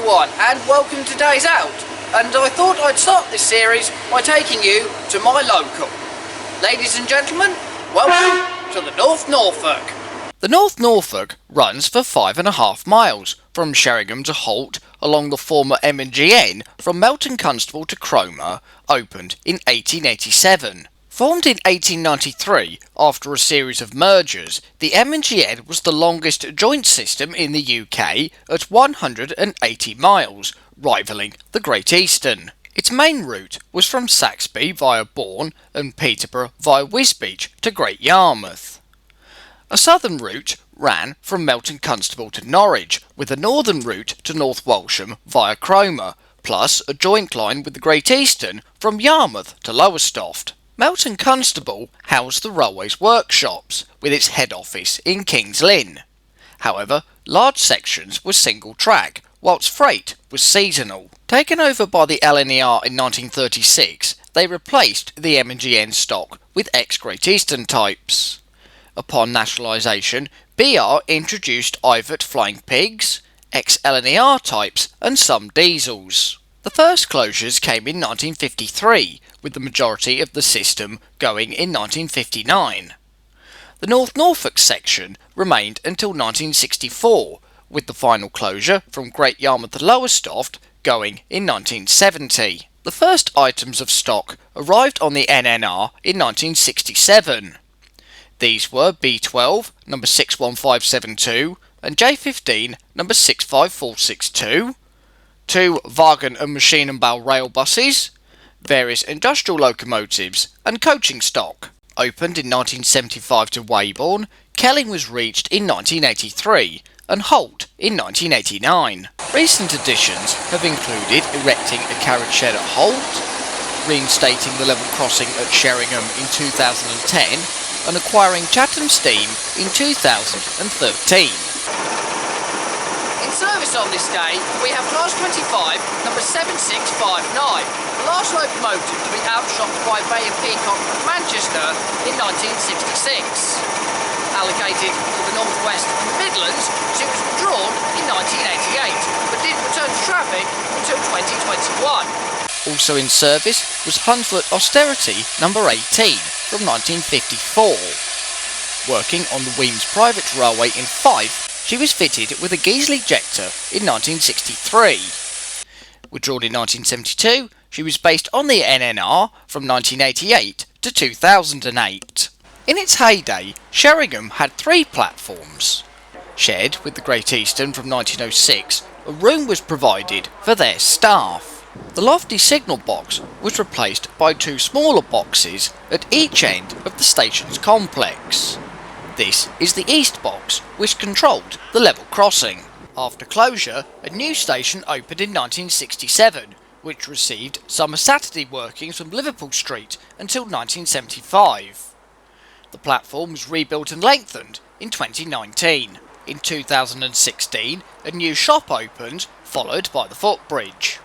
everyone, and welcome to Days Out. And I thought I'd start this series by taking you to my local. Ladies and gentlemen, welcome to the North Norfolk. The North Norfolk runs for 5.5 miles from Sheringham to Holt along the former M&GN from Melton Constable to Cromer, opened in 1887. Formed in 1893 after a series of mergers, the M&GN was the longest joint system in the UK at 180 miles, rivalling the Great Eastern. Its main route was from Saxby via Bourne and Peterborough via Wisbech to Great Yarmouth. A southern route ran from Melton Constable to Norwich, with a northern route to North Walsham via Cromer, plus a joint line with the Great Eastern from Yarmouth to Lowestoft. Melton Constable housed the railway's workshops, with its head office in King's Lynn. However, large sections were single track, whilst freight was seasonal. Taken over by the LNER in 1936, they replaced the M&GN stock with ex-Great Eastern types. Upon nationalisation, BR introduced Ivert Flying Pigs, ex-LNER types and some diesels. The first closures came in 1953, with the majority of the system going in 1959. The North Norfolk section remained until 1964, with the final closure from Great Yarmouth to Lowestoft going in 1970. The first items of stock arrived on the NNR in 1967. These were B12 number 61572 and J15 number 65462, 2 wagon and machine and bow rail buses, various industrial locomotives and coaching stock. Opened in 1975 to Weybourne, Kelling was reached in 1983 and Holt in 1989. Recent additions have included erecting a carriage shed at Holt, reinstating the level crossing at Sheringham in 2010 and acquiring Chatham Steam in 2013. In service on this day, we have Class 25, number 7659, the last locomotive to be outshopped by Bay and Peacock at Manchester in 1966. Allocated to the North West and Midlands, it was withdrawn in 1988, but didn't return to traffic until 2021. Also in service was Hunsford Austerity number 18 from 1954. Working on the Weems Private Railway in Fife, she was fitted with a Geasley Jector in 1963. Withdrawn in 1972, she was based on the NNR from 1988 to 2008. In its heyday, Sheringham had 3 platforms. Shared with the Great Eastern from 1906, a room was provided for their staff. The lofty signal box was replaced by 2 smaller boxes at each end of the station's complex. This is the east box, which controlled the level crossing. After closure, a new station opened in 1967, which received summer Saturday workings from Liverpool Street until 1975. The platform was rebuilt and lengthened in 2019. In 2016, a new shop opened, followed by the footbridge.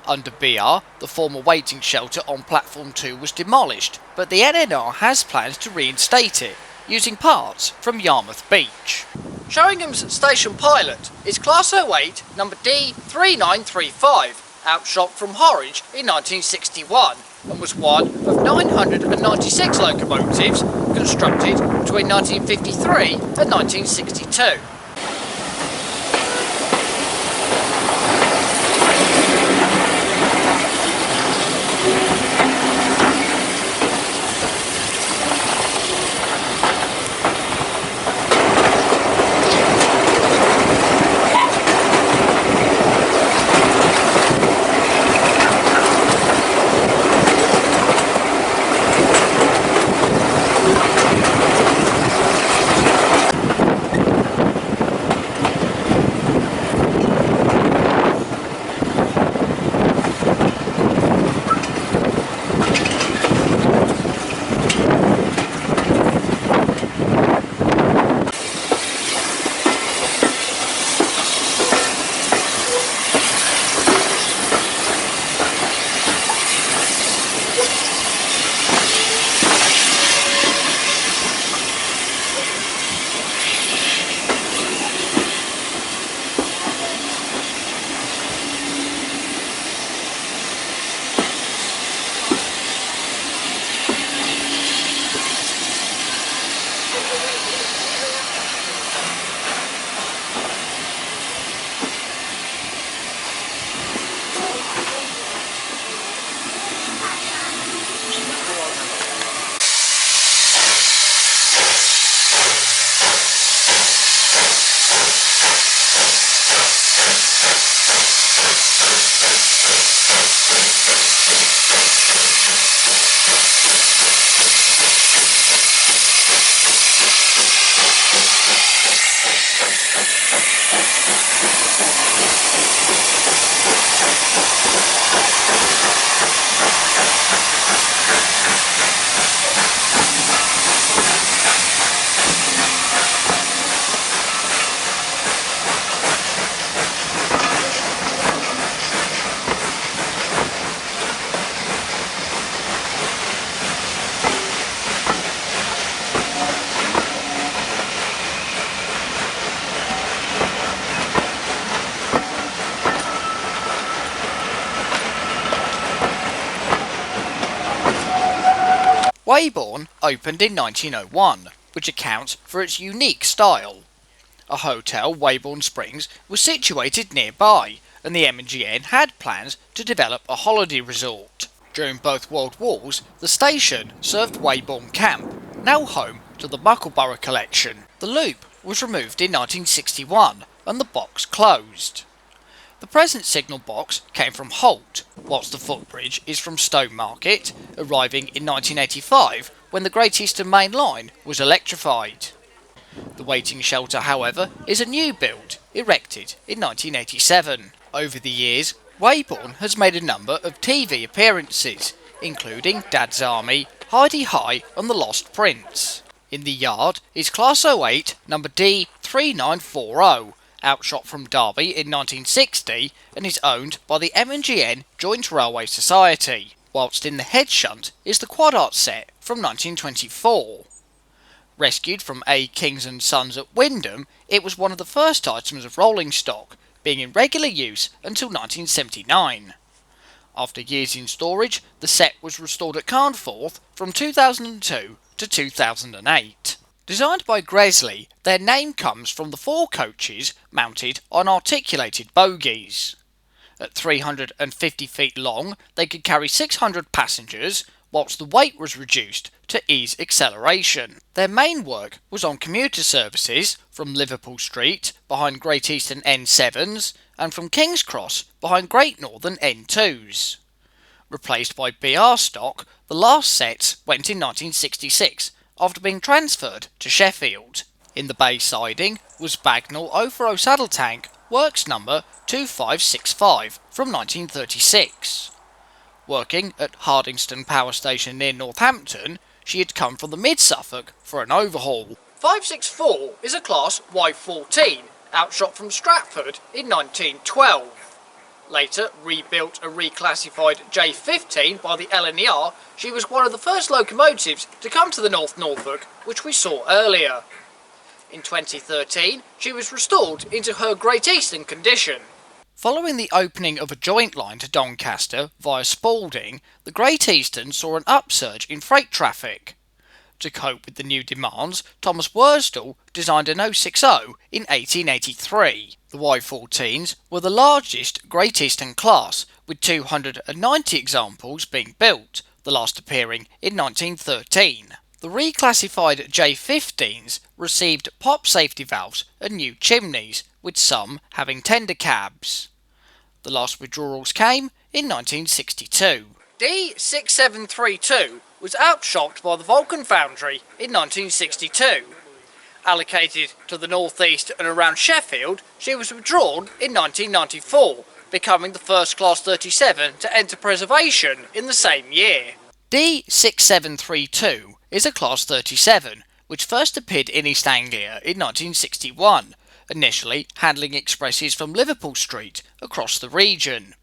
Under BR, the former waiting shelter on Platform 2 was demolished, but the NNR has plans to reinstate it, using parts from Yarmouth Beach. Sheringham's station pilot is Class 08 number D3935, outshot from Horwich in 1961, and was one of 996 locomotives constructed between 1953 and 1962. Weybourne opened in 1901, which accounts for its unique style. A hotel, Weybourne Springs, was situated nearby, and the M&GN had plans to develop a holiday resort. During both World Wars, the station served Weybourne Camp, now home to the Muckleborough Collection. The loop was removed in 1961 and the box closed. The present signal box came from Holt, whilst the footbridge is from Stowmarket, arriving in 1985 when the Great Eastern Main Line was electrified. The waiting shelter, however, is a new build, erected in 1987. Over the years, Weybourne has made a number of TV appearances, including Dad's Army, Heidi High and The Lost Prince. In the yard is Class 08 number D3940, outshot from Derby in 1960 and is owned by the M&GN Joint Railway Society, whilst in the head shunt is the Quad Art set from 1924. Rescued from A. Kings and Sons at Wyndham, it was one of the first items of rolling stock, being in regular use until 1979. After years in storage, the set was restored at Carnforth from 2002 to 2008. Designed by Gresley, their name comes from the 4 coaches mounted on articulated bogies. At 350 feet long, they could carry 600 passengers, whilst the weight was reduced to ease acceleration. Their main work was on commuter services from Liverpool Street behind Great Eastern N7s and from King's Cross behind Great Northern N2s. Replaced by BR stock, the last sets went in 1966 after being transferred to Sheffield. In the bay siding was Bagnall 040 saddle tank works number 2565 from 1936. Working at Hardingston Power Station near Northampton, she had come from the Mid-Suffolk for an overhaul. 564 is a Class Y14, outshot from Stratford in 1912. Later rebuilt and reclassified J15 by the LNER, she was one of the first locomotives to come to the North Norfolk, which we saw earlier. In 2013, she was restored into her Great Eastern condition. Following the opening of a joint line to Doncaster via Spalding, the Great Eastern saw an upsurge in freight traffic. To cope with the new demands, Thomas Worsdale designed an 060 in 1883. The Y14s were the largest Great Eastern class, with 290 examples being built, the last appearing in 1913. The reclassified J15s received pop safety valves and new chimneys, with some having tender cabs. The last withdrawals came in 1962. D6732 was outshot by the Vulcan Foundry in 1962. Allocated to the northeast and around Sheffield, she was withdrawn in 1994, becoming the first Class 37 to enter preservation in the same year. D6732 is a Class 37, which first appeared in East Anglia in 1961, initially handling expresses from Liverpool Street across the region.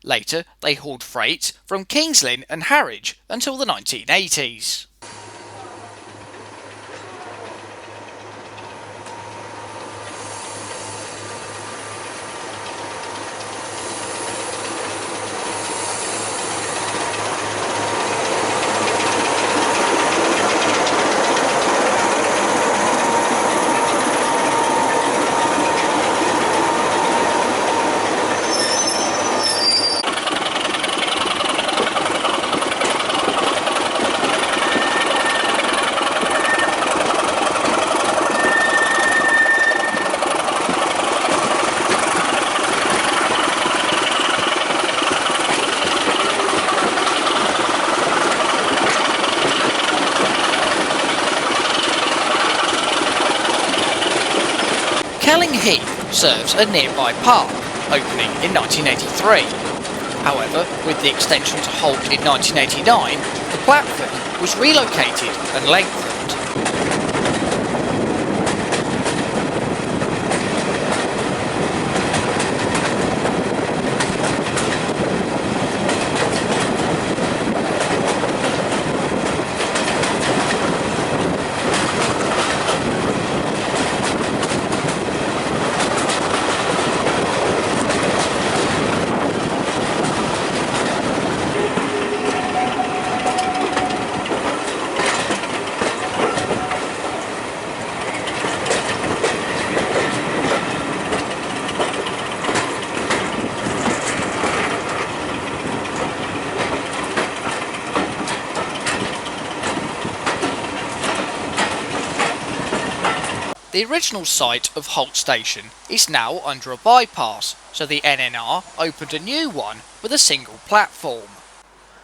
Later, they hauled freight from Kings Lynn and Harwich until the 1980s. Kelling Heath serves a nearby park, opening in 1983. However, with the extension to Holt in 1989, the platform was relocated and lengthened. The original site of Holt Station is now under a bypass, so the NNR opened a new one with a single platform.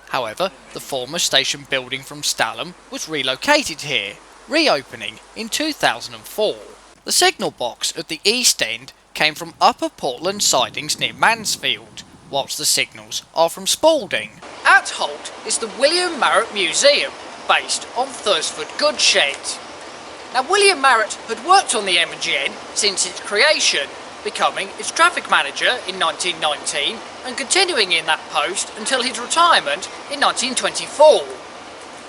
However, the former station building from Stalham was relocated here, reopening in 2004. The signal box at the east end came from Upper Portland sidings near Mansfield, whilst the signals are from Spalding. At Holt is the William Marriott Museum, based on Thursford Goodshed. Now, William Marriott had worked on the M&GN since its creation, becoming its traffic manager in 1919 and continuing in that post until his retirement in 1924.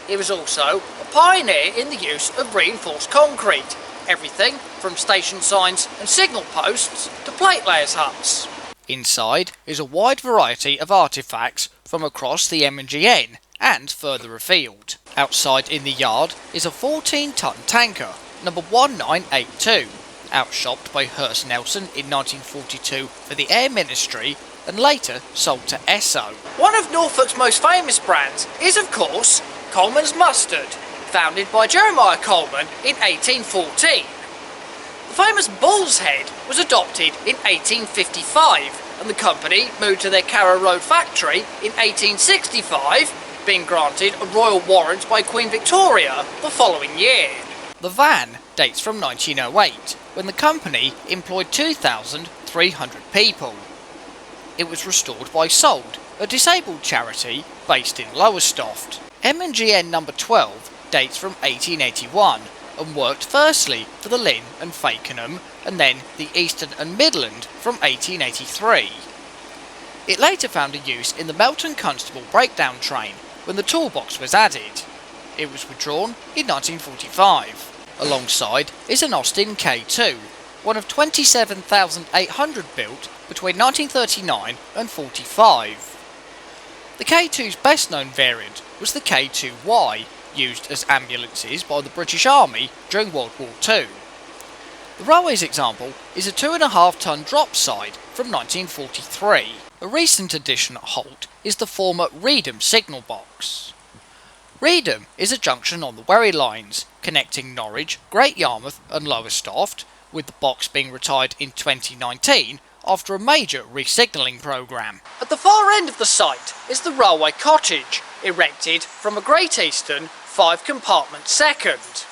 He was also a pioneer in the use of reinforced concrete, everything from station signs and signal posts to plate layers huts. Inside is a wide variety of artefacts from across the M&GN and further afield. Outside in the yard is a 14-ton tanker, number 1982, outshopped by Hurst Nelson in 1942 for the Air Ministry and later sold to Esso. One of Norfolk's most famous brands is, of course, Coleman's Mustard, founded by Jeremiah Coleman in 1814. The famous Bull's Head was adopted in 1855, and the company moved to their Carrow Road factory in 1865, being granted a royal warrant by Queen Victoria the following year. The van dates from 1908, when the company employed 2,300 people. It was restored by Sold, a disabled charity based in Lowestoft. M&GN number 12 dates from 1881 and worked firstly for the Lynn and Fakenham and then the Eastern and Midland from 1883. It later found a use in the Melton Constable breakdown train when the toolbox was added. It was withdrawn in 1945. Alongside is an Austin K2, one of 27,800 built between 1939 and 45. The K2's best known variant was the K2Y, used as ambulances by the British Army during World War II. The railway's example is a 2.5-ton drop side from 1943. A recent addition at Holt is the former Reedham signal box. Reedham is a junction on the Wherry lines, connecting Norwich, Great Yarmouth and Lowestoft, with the box being retired in 2019 after a major re-signalling programme. At the far end of the site is the railway cottage, erected from a Great Eastern 5-compartment second.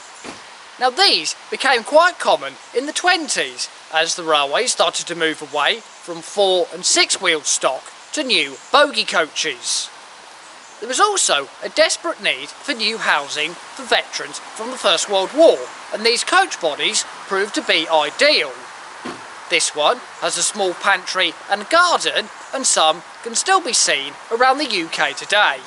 Now, these became quite common in the 20s as the railway started to move away from 4- and 6-wheeled stock to new bogie coaches. There was also a desperate need for new housing for veterans from the First World War, and these coach bodies proved to be ideal. This one has a small pantry and garden, and some can still be seen around the UK today.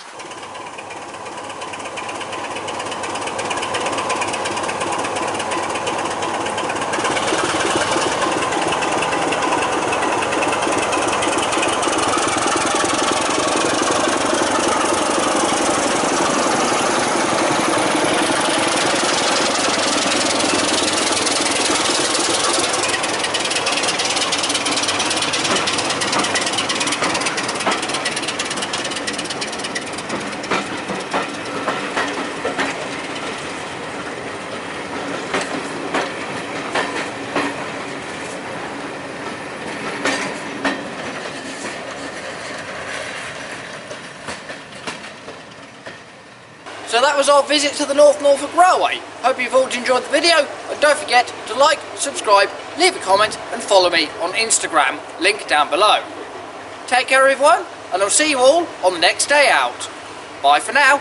So that was our visit to the North Norfolk Railway. Hope you've all enjoyed the video, and don't forget to like, subscribe, leave a comment and follow me on Instagram, link down below. Take care everyone, and I'll see you all on the next day out. Bye for now.